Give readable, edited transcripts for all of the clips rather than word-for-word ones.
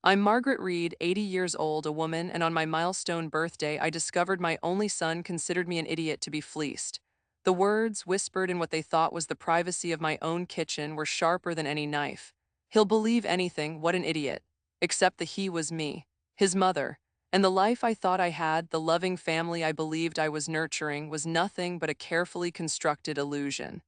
I'm Margaret Reed, 80 years old, a woman, and on my milestone birthday, I discovered my only son considered me an idiot to be fleeced. The words, whispered in what they thought was the privacy of my own kitchen, were sharper than any knife. He'll believe anything, what an idiot. Except the he was me, his mother, and the life I thought I had, the loving family I believed I was nurturing, was nothing but a carefully constructed illusion.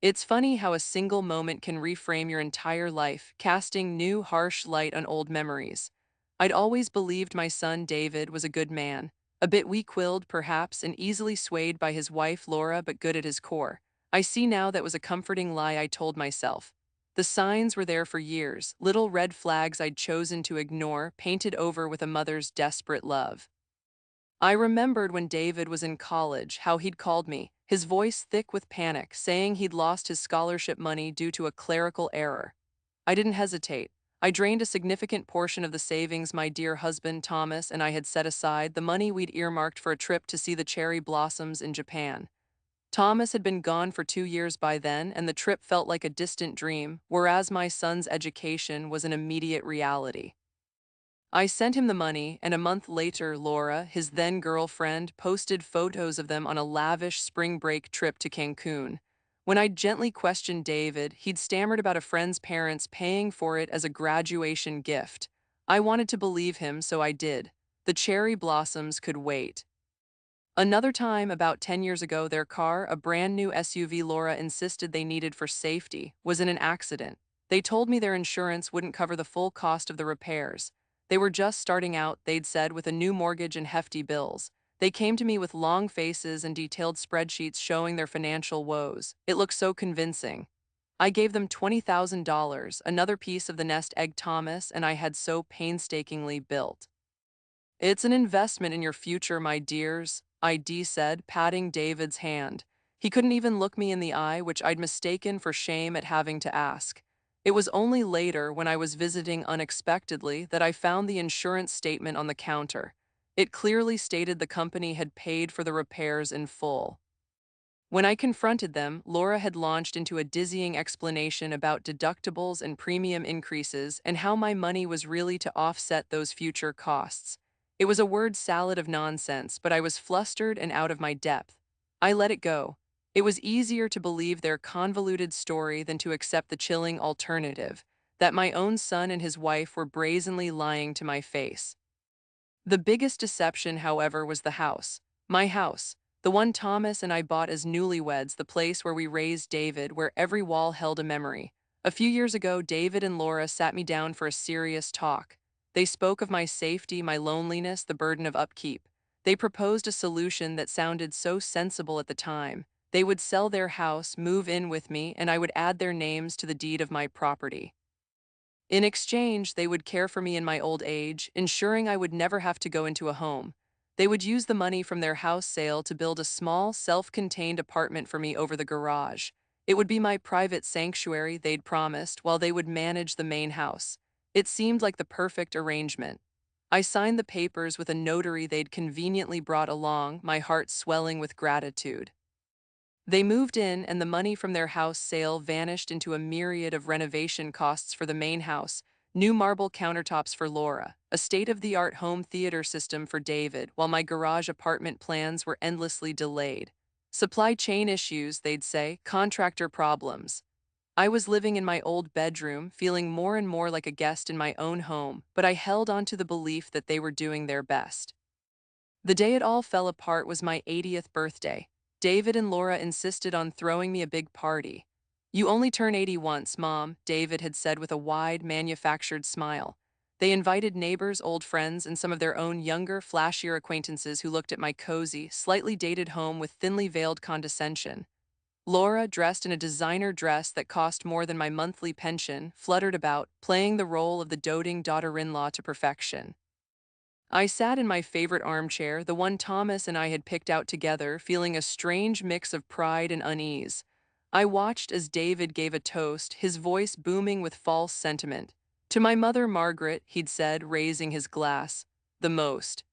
It's funny how a single moment can reframe your entire life, casting new, harsh light on old memories. I'd always believed my son David was a good man, a bit weak-willed perhaps, and easily swayed by his wife Laura, but good at his core. I see now that was a comforting lie I told myself. The signs were there for years, little red flags I'd chosen to ignore, painted over with a mother's desperate love. I remembered when David was in college how he'd called me, his voice thick with panic, saying he'd lost his scholarship money due to a clerical error. I didn't hesitate. I drained a significant portion of the savings my dear husband Thomas and I had set aside, the money we'd earmarked for a trip to see the cherry blossoms in Japan. Thomas had been gone for 2 years by then, and the trip felt like a distant dream, whereas my son's education was an immediate reality. I sent him the money, and a month later, Laura, his then girlfriend, posted photos of them on a lavish spring break trip to Cancun. When I gently questioned David, he'd stammered about a friend's parents paying for it as a graduation gift. I wanted to believe him, so I did. The cherry blossoms could wait. Another time, about 10 years ago, their car, a brand new SUV Laura insisted they needed for safety, was in an accident. They told me their insurance wouldn't cover the full cost of the repairs. They were just starting out, they'd said, with a new mortgage and hefty bills. They came to me with long faces and detailed spreadsheets showing their financial woes. It looked so convincing. I gave them $20,000, another piece of the nest egg Thomas and I had so painstakingly built. It's an investment in your future, my dears, ID said, patting David's hand. He couldn't even look me in the eye, which I'd mistaken for shame at having to ask. It was only later, when I was visiting unexpectedly, that I found the insurance statement on the counter. It clearly stated the company had paid for the repairs in full. When I confronted them, Laura had launched into a dizzying explanation about deductibles and premium increases and how my money was really to offset those future costs. It was a word salad of nonsense, but I was flustered and out of my depth. I let it go. It was easier to believe their convoluted story than to accept the chilling alternative, that my own son and his wife were brazenly lying to my face. The biggest deception, however, was the house. My house. The one Thomas and I bought as newlyweds, the place where we raised David, where every wall held a memory. A few years ago, David and Laura sat me down for a serious talk. They spoke of my safety, my loneliness, the burden of upkeep. They proposed a solution that sounded so sensible at the time. They would sell their house, move in with me, and I would add their names to the deed of my property. In exchange, they would care for me in my old age, ensuring I would never have to go into a home. They would use the money from their house sale to build a small, self-contained apartment for me over the garage. It would be my private sanctuary, they'd promised, while they would manage the main house. It seemed like the perfect arrangement. I signed the papers with a notary they'd conveniently brought along, my heart swelling with gratitude. They moved in, and the money from their house sale vanished into a myriad of renovation costs for the main house, new marble countertops for Laura, a state-of-the-art home theater system for David, while my garage apartment plans were endlessly delayed. Supply chain issues, they'd say, contractor problems. I was living in my old bedroom, feeling more and more like a guest in my own home, but I held on to the belief that they were doing their best. The day it all fell apart was my 80th birthday. David and Laura insisted on throwing me a big party. "You only turn 80 once, Mom," David had said with a wide, manufactured smile. They invited neighbors, old friends, and some of their own younger, flashier acquaintances who looked at my cozy, slightly dated home with thinly veiled condescension. Laura, dressed in a designer dress that cost more than my monthly pension, fluttered about, playing the role of the doting daughter-in-law to perfection. I sat in my favorite armchair, the one Thomas and I had picked out together, feeling a strange mix of pride and unease. I watched as David gave a toast, his voice booming with false sentiment. "To my mother Margaret," he'd said, raising his glass. "The most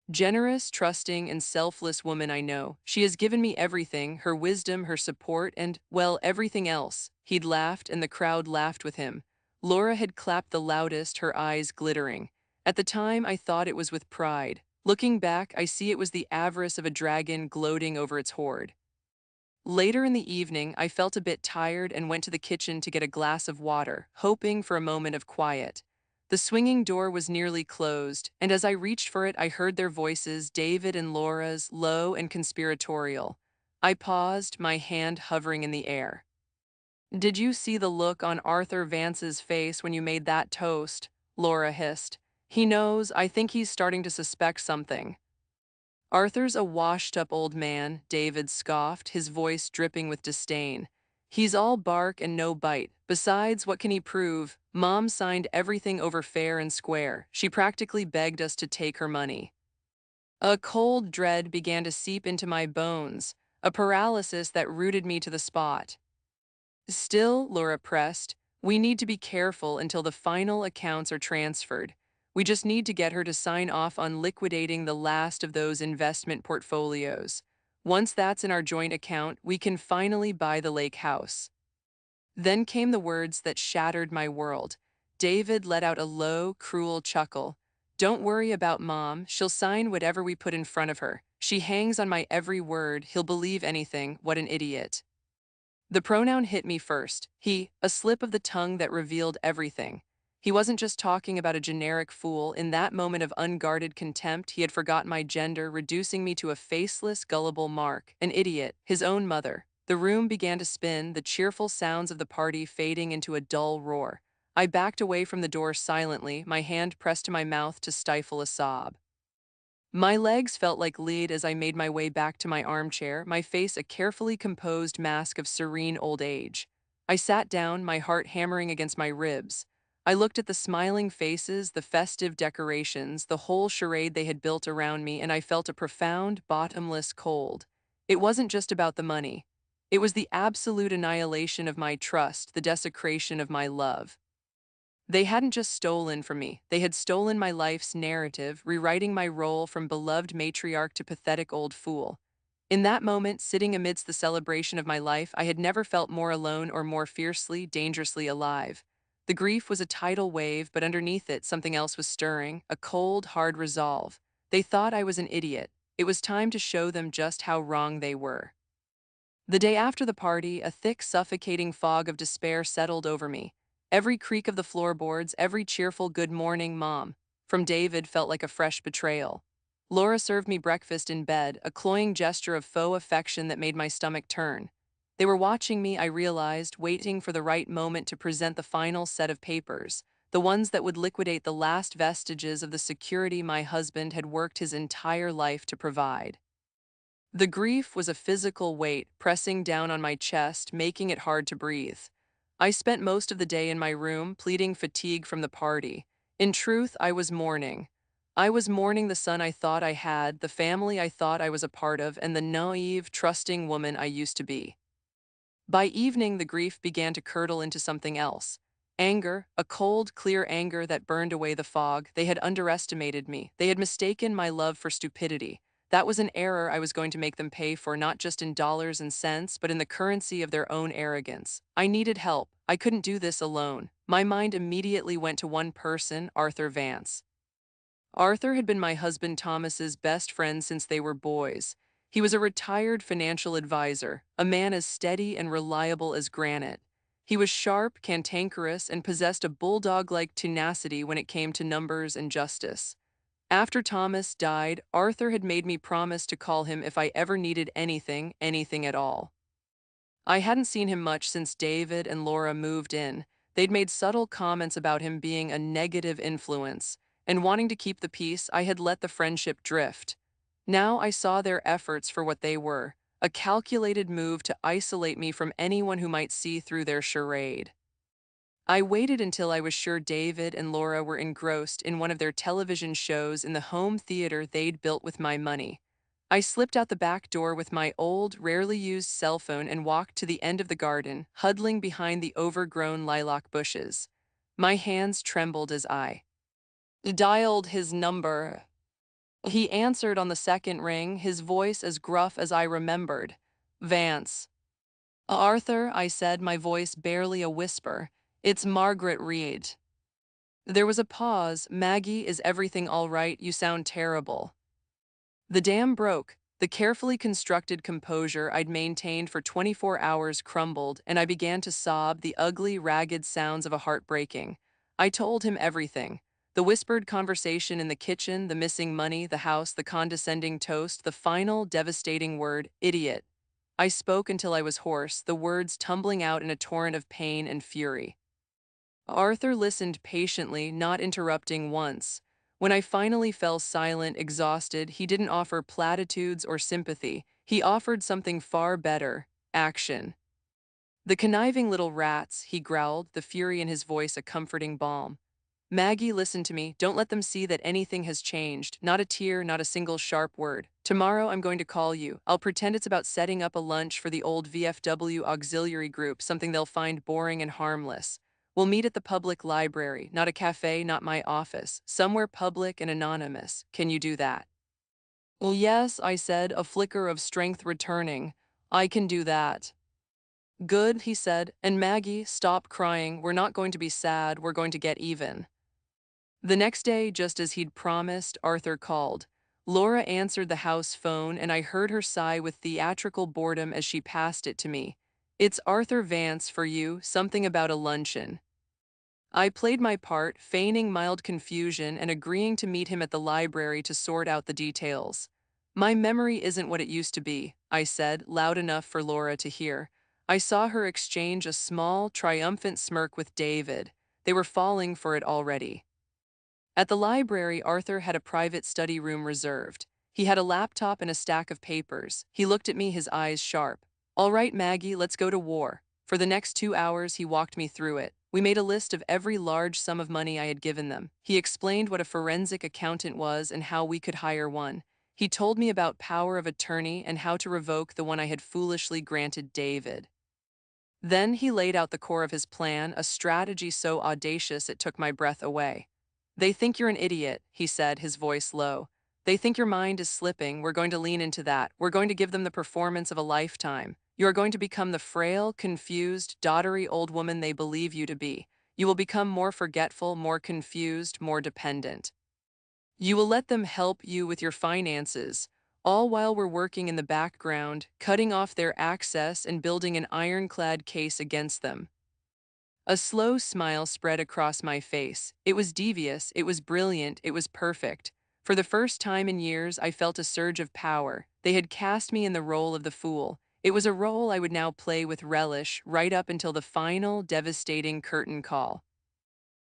generous, trusting, and selfless woman I know. She has given me everything, her wisdom, her support, and, well, everything else." He'd laughed, and the crowd laughed with him. Laura had clapped the loudest, her eyes glittering. At the time, I thought it was with pride. Looking back, I see it was the avarice of a dragon gloating over its hoard. Later in the evening, I felt a bit tired and went to the kitchen to get a glass of water, hoping for a moment of quiet. The swinging door was nearly closed, and as I reached for it, I heard their voices, David and Laura's, low and conspiratorial. I paused, my hand hovering in the air. "Did you see the look on Arthur Vance's face when you made that toast?" Laura hissed. "He knows, I think he's starting to suspect something." "Arthur's a washed-up old man," David scoffed, his voice dripping with disdain. "He's all bark and no bite. Besides, what can he prove? Mom signed everything over fair and square. She practically begged us to take her money." A cold dread began to seep into my bones, a paralysis that rooted me to the spot. "Still," Laura pressed, "we need to be careful until the final accounts are transferred. We just need to get her to sign off on liquidating the last of those investment portfolios. Once that's in our joint account, we can finally buy the lake house." Then came the words that shattered my world. David let out a low, cruel chuckle. "Don't worry about Mom. She'll sign whatever we put in front of her. She hangs on my every word. He'll believe anything. What an idiot." The pronoun hit me first. He, a slip of the tongue that revealed everything. He wasn't just talking about a generic fool. In that moment of unguarded contempt, he had forgotten my gender, reducing me to a faceless, gullible mark, an idiot, his own mother. The room began to spin, the cheerful sounds of the party fading into a dull roar. I backed away from the door silently, my hand pressed to my mouth to stifle a sob. My legs felt like lead as I made my way back to my armchair, my face a carefully composed mask of serene old age. I sat down, my heart hammering against my ribs. I looked at the smiling faces, the festive decorations, the whole charade they had built around me, and I felt a profound, bottomless cold. It wasn't just about the money. It was the absolute annihilation of my trust, the desecration of my love. They hadn't just stolen from me, they had stolen my life's narrative, rewriting my role from beloved matriarch to pathetic old fool. In that moment, sitting amidst the celebration of my life, I had never felt more alone or more fiercely, dangerously alive. The grief was a tidal wave, but underneath it, something else was stirring, a cold, hard resolve. They thought I was an idiot. It was time to show them just how wrong they were. The day after the party, a thick, suffocating fog of despair settled over me. Every creak of the floorboards, every cheerful "Good morning, Mom" from David felt like a fresh betrayal. Laura served me breakfast in bed, a cloying gesture of faux affection that made my stomach turn. They were watching me, I realized, waiting for the right moment to present the final set of papers, the ones that would liquidate the last vestiges of the security my husband had worked his entire life to provide. The grief was a physical weight pressing down on my chest, making it hard to breathe. I spent most of the day in my room, pleading fatigue from the party. In truth, I was mourning. I was mourning the son I thought I had, the family I thought I was a part of, and the naive, trusting woman I used to be. By evening, the grief began to curdle into something else. Anger, a cold, clear anger that burned away the fog. They had underestimated me. They had mistaken my love for stupidity. That was an error I was going to make them pay for, not just in dollars and cents, but in the currency of their own arrogance. I needed help. I couldn't do this alone. My mind immediately went to one person, Arthur Vance. Arthur had been my husband Thomas's best friend since they were boys. He was a retired financial advisor, a man as steady and reliable as granite. He was sharp, cantankerous, and possessed a bulldog-like tenacity when it came to numbers and justice. After Thomas died, Arthur had made me promise to call him if I ever needed anything, anything at all. I hadn't seen him much since David and Laura moved in. They'd made subtle comments about him being a negative influence, and wanting to keep the peace, I had let the friendship drift. Now I saw their efforts for what they were, a calculated move to isolate me from anyone who might see through their charade. I waited until I was sure David and Laura were engrossed in one of their television shows in the home theater they'd built with my money. I slipped out the back door with my old, rarely used cell phone and walked to the end of the garden, huddling behind the overgrown lilac bushes. My hands trembled as I dialed his number. He answered on the second ring, his voice as gruff as I remembered. "Vance." "Arthur," I said, my voice barely a whisper. It's Margaret Reed. There was a pause. Maggie, is everything all right? You sound terrible. The dam broke. The carefully constructed composure I'd maintained for 24 hours crumbled, and I began to sob, the ugly, ragged sounds of a heart breaking. I told him everything. The whispered conversation in the kitchen, the missing money, the house, the condescending toast, the final, devastating word, idiot. I spoke until I was hoarse, the words tumbling out in a torrent of pain and fury. Arthur listened patiently, not interrupting once. When I finally fell silent, exhausted, he didn't offer platitudes or sympathy. He offered something far better, action. The conniving little rats, he growled, the fury in his voice a comforting balm. Maggie, listen to me. Don't let them see that anything has changed. Not a tear, not a single sharp word. Tomorrow I'm going to call you. I'll pretend it's about setting up a lunch for the old VFW auxiliary group, something they'll find boring and harmless. We'll meet at the public library, not a cafe, not my office. Somewhere public and anonymous. Can you do that? Well, yes, I said, a flicker of strength returning. I can do that. Good, he said. And Maggie, stop crying. We're not going to be sad. We're going to get even. The next day, just as he'd promised, Arthur called. Laura answered the house phone, and I heard her sigh with theatrical boredom as she passed it to me. It's Arthur Vance for you, something about a luncheon. I played my part, feigning mild confusion and agreeing to meet him at the library to sort out the details. My memory isn't what it used to be, I said, loud enough for Laura to hear. I saw her exchange a small, triumphant smirk with David. They were falling for it already. At the library, Arthur had a private study room reserved. He had a laptop and a stack of papers. He looked at me, his eyes sharp. All right, Maggie, let's go to war. For the next 2 hours, he walked me through it. We made a list of every large sum of money I had given them. He explained what a forensic accountant was and how we could hire one. He told me about power of attorney and how to revoke the one I had foolishly granted David. Then he laid out the core of his plan, a strategy so audacious it took my breath away. They think you're an idiot, he said, his voice low. They think your mind is slipping. We're going to lean into that. We're going to give them the performance of a lifetime. You are going to become the frail, confused, dottery old woman they believe you to be. You will become more forgetful, more confused, more dependent. You will let them help you with your finances, all while we're working in the background, cutting off their access and building an ironclad case against them. A slow smile spread across my face. It was devious, it was brilliant, it was perfect. For the first time in years, I felt a surge of power. They had cast me in the role of the fool. It was a role I would now play with relish, right up until the final, devastating curtain call.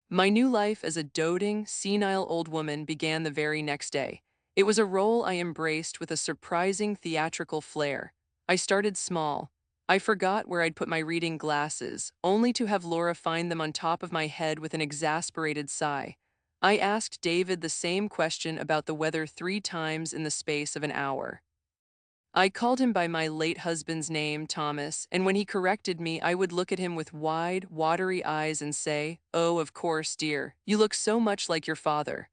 My new life as a doting, senile old woman began the very next day. It was a role I embraced with a surprising theatrical flair. I started small. I forgot where I'd put my reading glasses, only to have Laura find them on top of my head with an exasperated sigh. I asked David the same question about the weather 3 times in the space of an hour. I called him by my late husband's name, Thomas, and when he corrected me, I would look at him with wide, watery eyes and say, "Oh, of course, dear, you look so much like your father."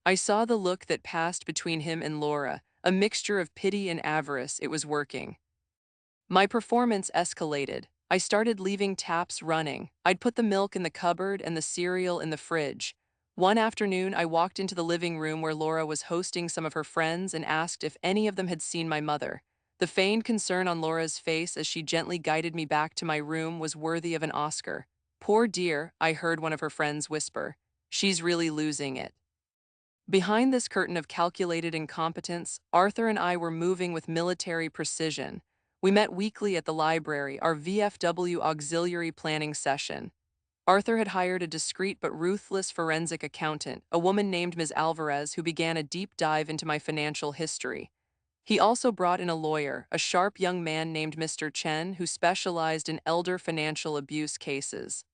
I saw the look that passed between him and Laura, a mixture of pity and avarice. It was working. My performance escalated. I started leaving taps running. I'd put the milk in the cupboard and the cereal in the fridge. One afternoon, I walked into the living room where Laura was hosting some of her friends and asked if any of them had seen my mother. The feigned concern on Laura's face as she gently guided me back to my room was worthy of an Oscar. "Poor dear," I heard one of her friends whisper. "She's really losing it." Behind this curtain of calculated incompetence, Arthur and I were moving with military precision. We met weekly at the library, our VFW auxiliary planning session. Arthur had hired a discreet but ruthless forensic accountant, a woman named Ms. Alvarez, who began a deep dive into my financial history. He also brought in a lawyer, a sharp young man named Mr. Chen, who specialized in elder financial abuse cases.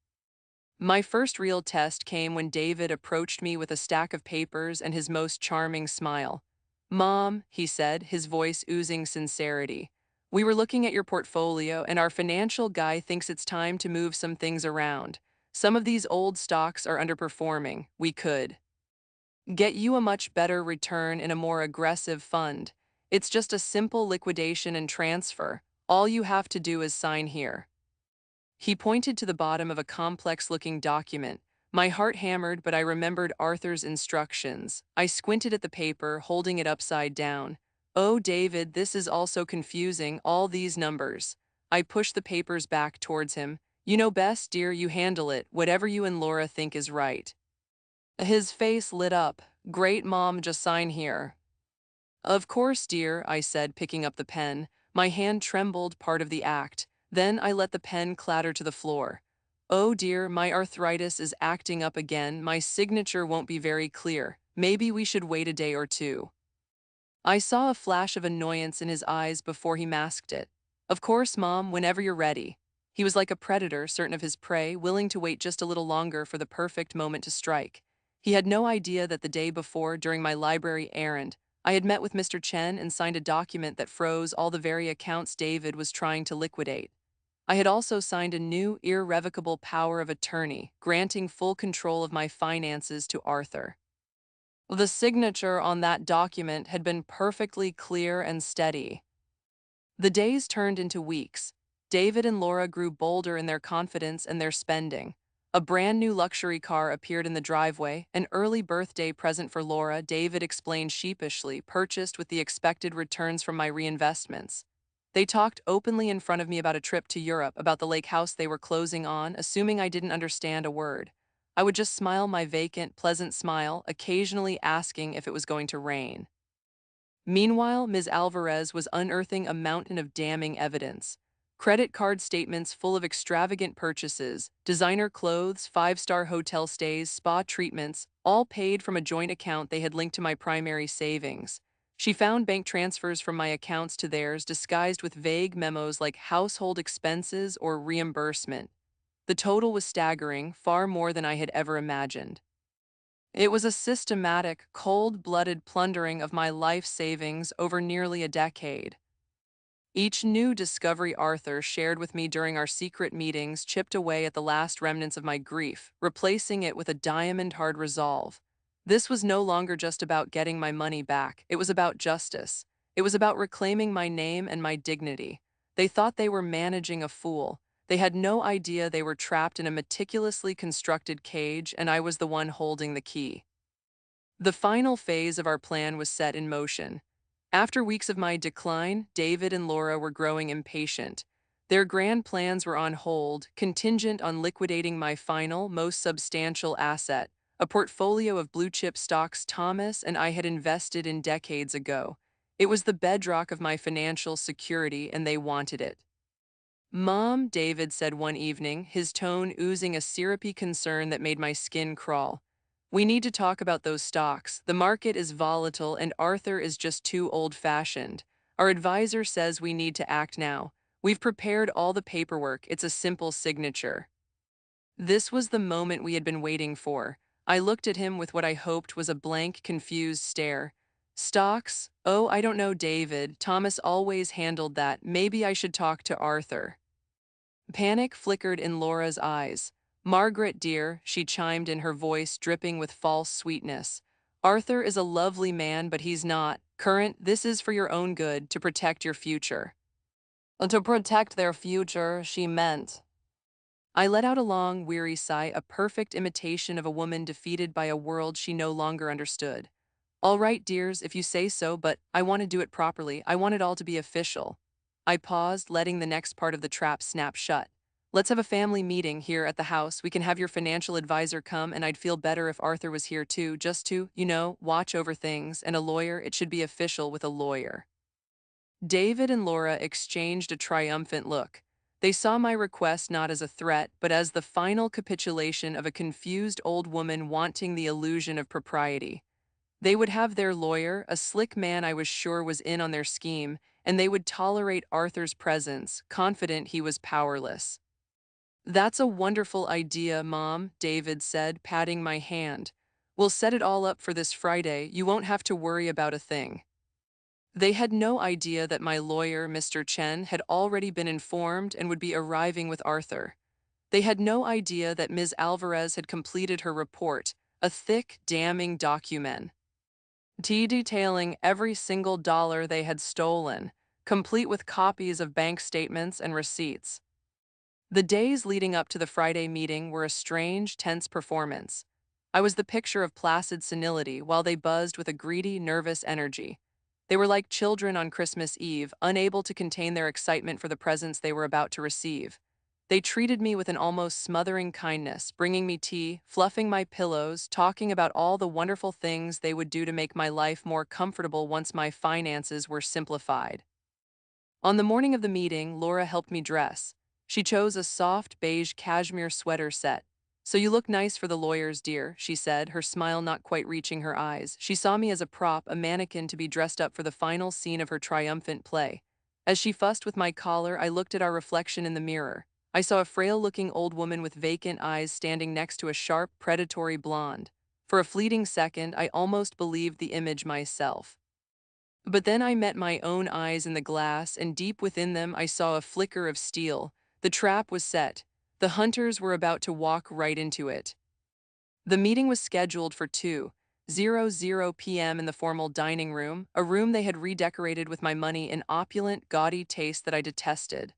My first real test came when David approached me with a stack of papers and his most charming smile. "Mom," he said, his voice oozing sincerity, "we were looking at your portfolio and our financial guy thinks it's time to move some things around. Some of these old stocks are underperforming. We could get you a much better return in a more aggressive fund. It's just a simple liquidation and transfer. All you have to do is sign here." He pointed to the bottom of a complex-looking document. My heart hammered, but I remembered Arthur's instructions. I squinted at the paper, holding it upside down. Oh, David, this is also confusing, all these numbers. I pushed the papers back towards him. You know best, dear, you handle it, whatever you and Laura think is right. His face lit up. Great, Mom, just sign here. Of course, dear, I said, picking up the pen. My hand trembled, part of the act. Then I let the pen clatter to the floor. Oh dear, my arthritis is acting up again. My signature won't be very clear. Maybe we should wait a day or two. I saw a flash of annoyance in his eyes before he masked it. Of course, Mom, whenever you're ready. He was like a predator, certain of his prey, willing to wait just a little longer for the perfect moment to strike. He had no idea that the day before, during my library errand, I had met with Mr. Chen and signed a document that froze all the very accounts David was trying to liquidate. I had also signed a new, irrevocable power of attorney, granting full control of my finances to Arthur. The signature on that document had been perfectly clear and steady. The days turned into weeks. David and Laura grew bolder in their confidence and their spending. A brand new luxury car appeared in the driveway, an early birthday present for Laura, David explained sheepishly, purchased with the expected returns from my reinvestments. They talked openly in front of me about a trip to Europe, about the lake house they were closing on, assuming I didn't understand a word. I would just smile my vacant, pleasant smile, occasionally asking if it was going to rain. Meanwhile, Ms. Alvarez was unearthing a mountain of damning evidence. Credit card statements full of extravagant purchases, designer clothes, five-star hotel stays, spa treatments, all paid from a joint account they had linked to my primary savings. She found bank transfers from my accounts to theirs disguised with vague memos like household expenses or reimbursement. The total was staggering, far more than I had ever imagined. It was a systematic, cold-blooded plundering of my life savings over nearly a decade. Each new discovery Arthur shared with me during our secret meetings chipped away at the last remnants of my grief, replacing it with a diamond-hard resolve. This was no longer just about getting my money back, it was about justice. It was about reclaiming my name and my dignity. They thought they were managing a fool. They had no idea they were trapped in a meticulously constructed cage, and I was the one holding the key. The final phase of our plan was set in motion. After weeks of my decline, David and Laura were growing impatient. Their grand plans were on hold, contingent on liquidating my final, most substantial asset, a portfolio of blue-chip stocks Thomas and I had invested in decades ago. It was the bedrock of my financial security, and they wanted it. Mom, David said one evening, his tone oozing a syrupy concern that made my skin crawl. We need to talk about those stocks. The market is volatile and Arthur is just too old-fashioned. Our advisor says we need to act now. We've prepared all the paperwork. It's a simple signature. This was the moment we had been waiting for. I looked at him with what I hoped was a blank, confused stare. Stocks? Oh, I don't know, David. Thomas always handled that. Maybe I should talk to Arthur. Panic flickered in Laura's eyes. Margaret, dear, she chimed in, her voice dripping with false sweetness. Arthur is a lovely man, but he's not current. This is for your own good, to protect your future. To protect their future, she meant. I let out a long, weary sigh, a perfect imitation of a woman defeated by a world she no longer understood. All right, dears, if you say so, but I want to do it properly. I want it all to be official. I paused, letting the next part of the trap snap shut. Let's have a family meeting here at the house. We can have your financial advisor come, and I'd feel better if Arthur was here too, just to, watch over things. And a lawyer, it should be official with a lawyer. David and Laura exchanged a triumphant look. They saw my request not as a threat, but as the final capitulation of a confused old woman wanting the illusion of propriety. They would have their lawyer, a slick man I was sure was in on their scheme, and they would tolerate Arthur's presence, confident he was powerless. That's a wonderful idea, Mom, David said, patting my hand. We'll set it all up for this Friday. You won't have to worry about a thing. They had no idea that my lawyer, Mr. Chen, had already been informed and would be arriving with Arthur. They had no idea that Ms. Alvarez had completed her report, a thick, damning document detailing every single dollar they had stolen, complete with copies of bank statements and receipts. The days leading up to the Friday meeting were a strange, tense performance. I was the picture of placid senility while they buzzed with a greedy, nervous energy. They were like children on Christmas Eve, unable to contain their excitement for the presents they were about to receive. They treated me with an almost smothering kindness, bringing me tea, fluffing my pillows, talking about all the wonderful things they would do to make my life more comfortable once my finances were simplified. On the morning of the meeting, Laura helped me dress. She chose a soft beige cashmere sweater set. "So you look nice for the lawyers, dear," she said, her smile not quite reaching her eyes. She saw me as a prop, a mannequin to be dressed up for the final scene of her triumphant play. As she fussed with my collar, I looked at our reflection in the mirror. I saw a frail-looking old woman with vacant eyes standing next to a sharp, predatory blonde. For a fleeting second, I almost believed the image myself. But then I met my own eyes in the glass, and deep within them I saw a flicker of steel. The trap was set. The hunters were about to walk right into it. The meeting was scheduled for 2:00 p.m. in the formal dining room, a room they had redecorated with my money in opulent, gaudy taste that I detested.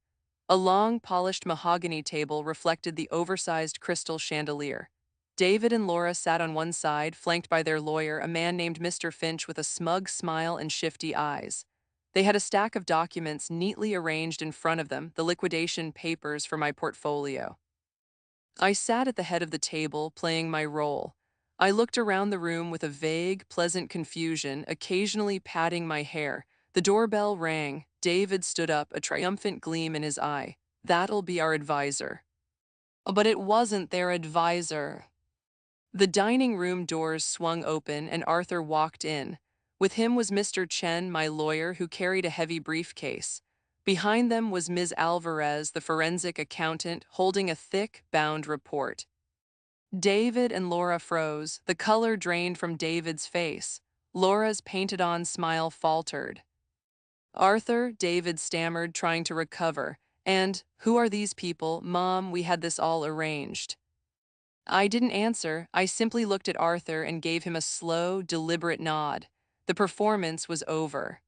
A long, polished mahogany table reflected the oversized crystal chandelier. David and Laura sat on one side, flanked by their lawyer, a man named Mr. Finch with a smug smile and shifty eyes. They had a stack of documents neatly arranged in front of them, the liquidation papers for my portfolio. I sat at the head of the table, playing my role. I looked around the room with a vague, pleasant confusion, occasionally patting my hair. The doorbell rang. David stood up, a triumphant gleam in his eye. "That'll be our advisor." But it wasn't their advisor. The dining room doors swung open and Arthur walked in. With him was Mr. Chen, my lawyer, who carried a heavy briefcase. Behind them was Ms. Alvarez, the forensic accountant, holding a thick, bound report. David and Laura froze. The color drained from David's face. Laura's painted-on smile faltered. "Arthur," David stammered, trying to recover. "And who are these people? Mom, we had this all arranged." I didn't answer. I simply looked at Arthur and gave him a slow, deliberate nod. The performance was over.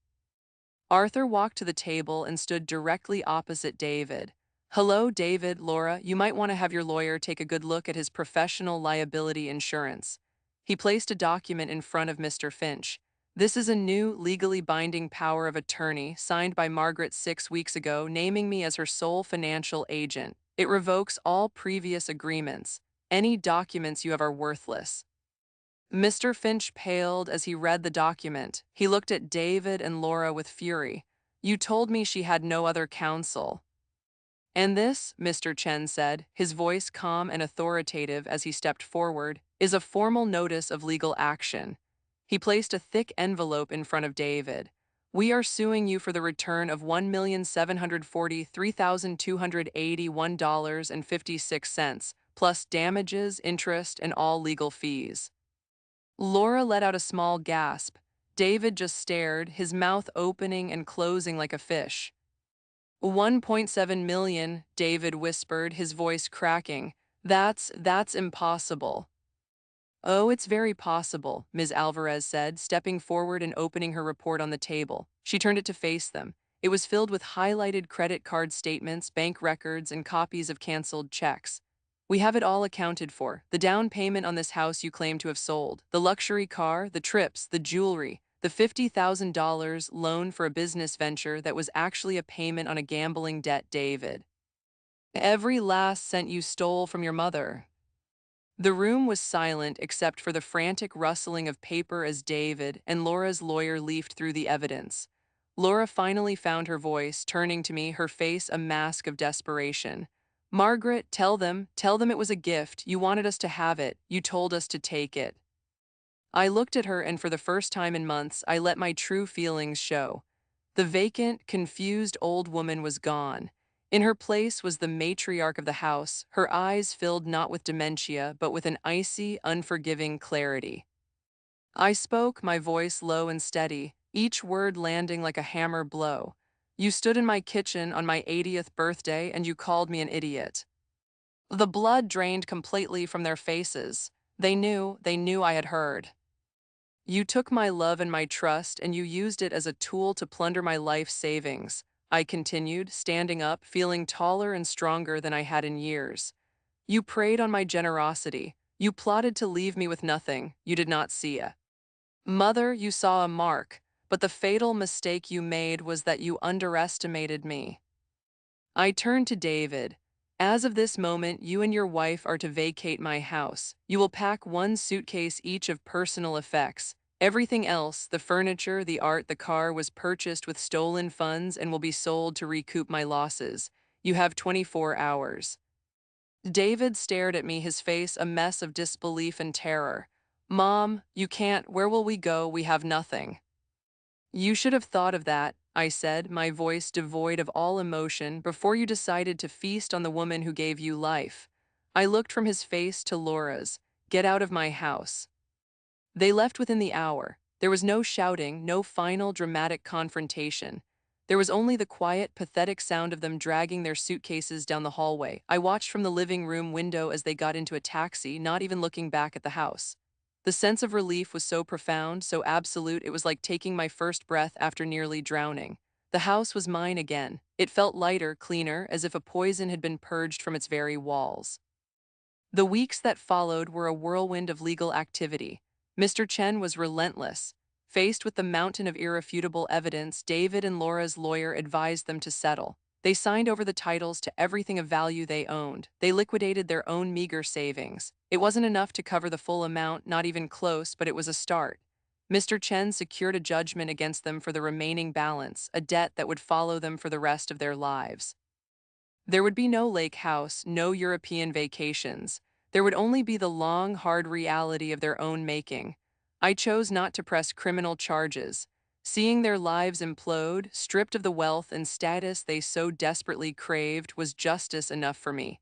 Arthur walked to the table and stood directly opposite David. "Hello, David, Laura, you might want to have your lawyer take a good look at his professional liability insurance." He placed a document in front of Mr. Finch. "This is a new, legally binding power of attorney signed by Margaret 6 weeks ago, naming me as her sole financial agent. It revokes all previous agreements. Any documents you have are worthless." Mr. Finch paled as he read the document. He looked at David and Laura with fury. "You told me she had no other counsel." "And this," Mr. Chen said, his voice calm and authoritative as he stepped forward, "is a formal notice of legal action." He placed a thick envelope in front of David. "We are suing you for the return of $1,743,281.56, plus damages, interest, and all legal fees." Laura let out a small gasp. David just stared, his mouth opening and closing like a fish. 1.7 million, David whispered, his voice cracking. That's impossible." "Oh, it's very possible," Ms. Alvarez said, stepping forward and opening her report on the table. She turned it to face them. It was filled with highlighted credit card statements, bank records, and copies of canceled checks. "We have it all accounted for. The down payment on this house you claim to have sold, the luxury car, the trips, the jewelry, the $50,000 loan for a business venture that was actually a payment on a gambling debt, David. Every last cent you stole from your mother." The room was silent except for the frantic rustling of paper as David and Laura's lawyer leafed through the evidence. Laura finally found her voice, turning to me, her face a mask of desperation. "Margaret, tell them it was a gift. You wanted us to have it. You told us to take it." I looked at her, and for the first time in months, I let my true feelings show. The vacant, confused old woman was gone. In her place was the matriarch of the house, her eyes filled not with dementia, but with an icy, unforgiving clarity. I spoke, my voice low and steady, each word landing like a hammer blow. "You stood in my kitchen on my 80th birthday and you called me an idiot." The blood drained completely from their faces. They knew I had heard. "You took my love and my trust and you used it as a tool to plunder my life savings. I continued, standing up, feeling taller and stronger than I had in years. You preyed on my generosity. You plotted to leave me with nothing. You did not see it. Mother, you saw a mark, but the fatal mistake you made was that you underestimated me. I turned to David. As of this moment, you and your wife are to vacate my house. You will pack one suitcase each of personal effects. Everything else, the furniture, the art, the car, was purchased with stolen funds and will be sold to recoup my losses. You have 24 hours. David stared at me, his face a mess of disbelief and terror. Mom, you can't. Where will we go? We have nothing. You should have thought of that, I said, my voice devoid of all emotion, before you decided to feast on the woman who gave you life. I looked from his face to Laura's. Get out of my house. They left within the hour. There was no shouting, no final dramatic confrontation. There was only the quiet, pathetic sound of them dragging their suitcases down the hallway. I watched from the living room window as they got into a taxi, not even looking back at the house. The sense of relief was so profound, so absolute, it was like taking my first breath after nearly drowning. The house was mine again. It felt lighter, cleaner, as if a poison had been purged from its very walls. The weeks that followed were a whirlwind of legal activity. Mr. Chen was relentless. Faced with the mountain of irrefutable evidence, David and Laura's lawyer advised them to settle. They signed over the titles to everything of value they owned. They liquidated their own meager savings. It wasn't enough to cover the full amount, not even close, but it was a start. Mr. Chen secured a judgment against them for the remaining balance, a debt that would follow them for the rest of their lives. There would be no lake house, no European vacations. There would only be the long, hard reality of their own making. I chose not to press criminal charges. Seeing their lives implode, stripped of the wealth and status they so desperately craved, was justice enough for me.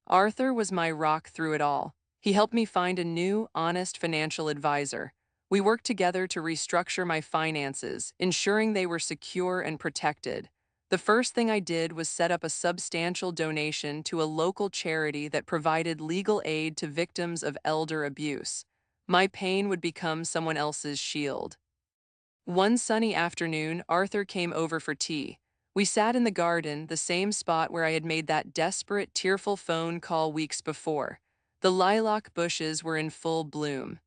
Arthur was my rock through it all. He helped me find a new, honest financial advisor. We worked together to restructure my finances, ensuring they were secure and protected. The first thing I did was set up a substantial donation to a local charity that provided legal aid to victims of elder abuse. My pain would become someone else's shield. One sunny afternoon, Arthur came over for tea. We sat in the garden, the same spot where I had made that desperate, tearful phone call weeks before. The lilac bushes were in full bloom.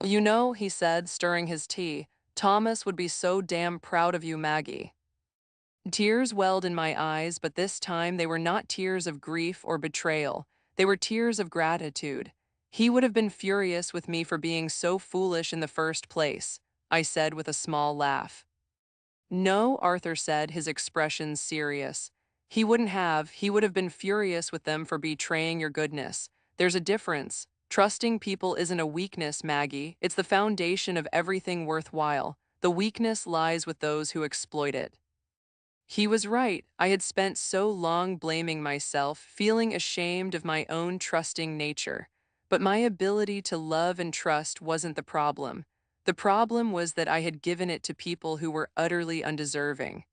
You know, he said, stirring his tea, Thomas would be so damn proud of you, Maggie. Tears welled in my eyes, but this time they were not tears of grief or betrayal. They were tears of gratitude. He would have been furious with me for being so foolish in the first place, I said with a small laugh. No, Arthur said, his expression serious. He would have been furious with them for betraying your goodness. There's a difference. Trusting people isn't a weakness, Maggie. It's the foundation of everything worthwhile. The weakness lies with those who exploit it. He was right. I had spent so long blaming myself, feeling ashamed of my own trusting nature. But my ability to love and trust wasn't the problem. The problem was that I had given it to people who were utterly undeserving.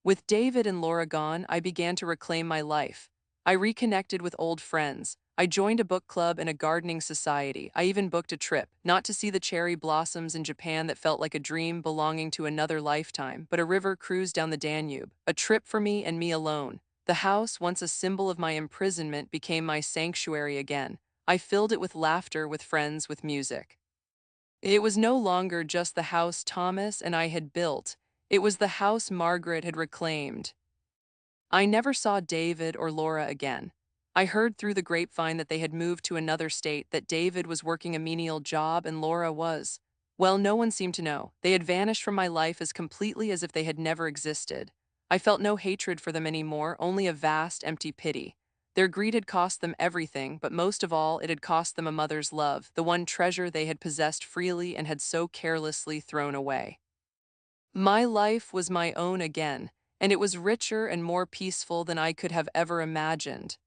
With David and Laura gone, I began to reclaim my life. I reconnected with old friends. I joined a book club and a gardening society. I even booked a trip, not to see the cherry blossoms in Japan that felt like a dream belonging to another lifetime, but a river cruise down the Danube, a trip for me and me alone. The house, once a symbol of my imprisonment, became my sanctuary again. I filled it with laughter, with friends, with music. It was no longer just the house Thomas and I had built. It was the house Margaret had reclaimed. I never saw David or Laura again. I heard through the grapevine that they had moved to another state, that David was working a menial job and Laura was. Well, no one seemed to know. They had vanished from my life as completely as if they had never existed. I felt no hatred for them anymore, only a vast, empty pity. Their greed had cost them everything, but most of all, it had cost them a mother's love, the one treasure they had possessed freely and had so carelessly thrown away. My life was my own again, and it was richer and more peaceful than I could have ever imagined.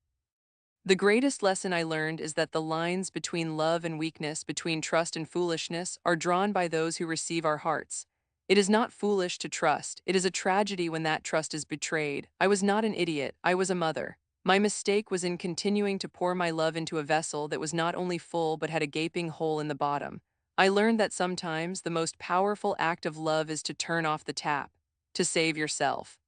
The greatest lesson I learned is that the lines between love and weakness, between trust and foolishness, are drawn by those who receive our hearts. It is not foolish to trust. It is a tragedy when that trust is betrayed. I was not an idiot. I was a mother. My mistake was in continuing to pour my love into a vessel that was not only full but had a gaping hole in the bottom. I learned that sometimes the most powerful act of love is to turn off the tap. to save yourself.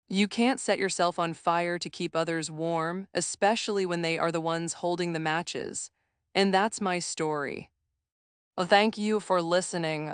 You can't set yourself on fire to keep others warm, especially when they are the ones holding the matches. And that's my story. Well, thank you for listening.